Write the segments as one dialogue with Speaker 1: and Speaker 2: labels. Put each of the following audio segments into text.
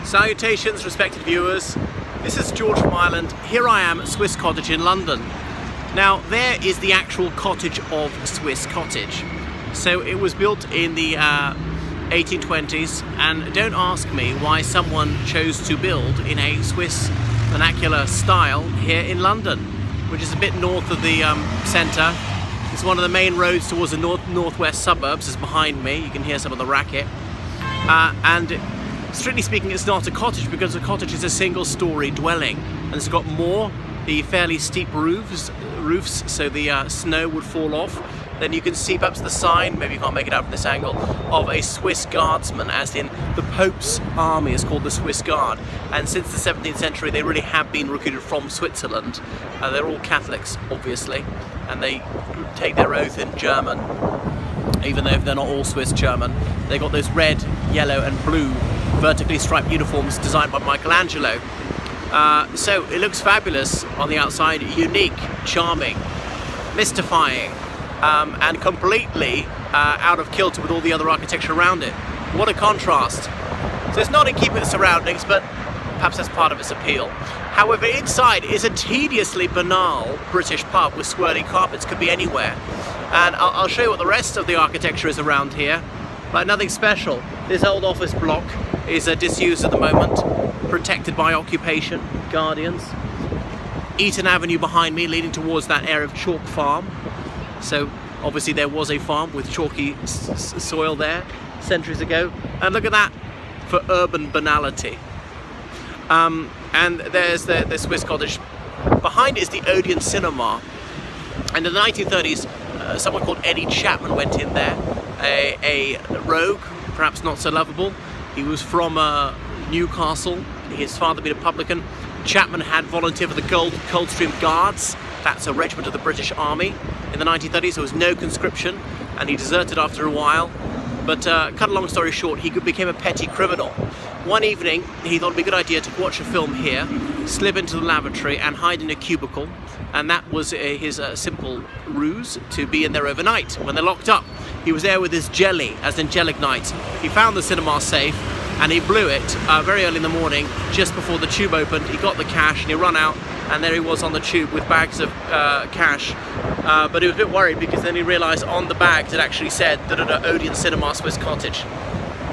Speaker 1: Salutations, respected viewers. This is George from Ireland. Here I am at Swiss Cottage in London. Now, there is the actual cottage of Swiss Cottage. So it was built in the 1820s, and don't ask me why someone chose to build in a Swiss vernacular style here in London, which is a bit north of the centre. It's one of the main roads towards the northwest suburbs. Is behind me. You can hear some of the racket. And strictly speaking, it's not a cottage, because a cottage is a single-storey dwelling, and it's got the fairly steep roofs, so the snow would fall off. Then you can see perhaps the sign, maybe you can't make it out from this angle, of a Swiss guardsman, as in the Pope's army is called the Swiss Guard. And since the 17th century, they really have been recruited from Switzerland. They're all Catholics, obviously, and they take their oath in German, even though they're not all Swiss German. They got those red, yellow and blue vertically striped uniforms designed by Michelangelo. So it looks fabulous on the outside, unique, charming, mystifying, and completely out of kilter with all the other architecture around it. What a contrast. So it's not in keeping with the surroundings, but perhaps that's part of its appeal. However, inside is a tediously banal British pub with swirling carpets, could be anywhere. And I'll show you what the rest of the architecture is around here, but nothing special. This old office block is disused at the moment, protected by occupation, guardians. Eaton Avenue behind me, leading towards that area of chalk farm. So obviously there was a farm with chalky soil there centuries ago. And look at that for urban banality. And there's the Swiss Cottage. Behind it is the Odeon Cinema. And in the 1930s, someone called Eddie Chapman went in there, a rogue, perhaps not so lovable. He was from Newcastle. His father being a publican. Chapman had volunteered for the Coldstream Guards. That's a regiment of the British Army. In the 1930s, there was no conscription, and he deserted after a while. But cut a long story short, he became a petty criminal. One evening, he thought it'd be a good idea to watch a film here, slip into the lavatory and hide in a cubicle, and that was his simple ruse to be in there overnight. When they're locked up, he was there with his jelly, as in gelignite. He found the cinema safe, and he blew it very early in the morning, just before the tube opened. He got the cash, and he ran out, and there he was on the tube with bags of cash. But he was a bit worried, because then he realised on the bags it actually said Odeon Cinema, Swiss Cottage.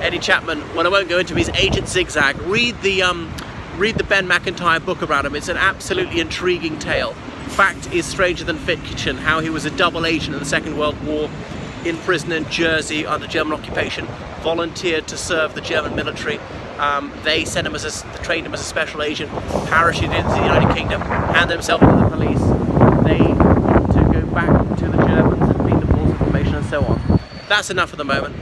Speaker 1: Eddie Chapman, well, I won't go into him, he's Agent Zigzag. Read the Ben McIntyre book about him. It's an absolutely intriguing tale. Fact is stranger than fiction, how he was a double agent in the Second World War, in prison in Jersey under German occupation, volunteered to serve the German military. They trained him as a special agent, parachuted into the United Kingdom, handed himself to the police. They to go back to the Germans and feed them false information and so on. That's enough for the moment.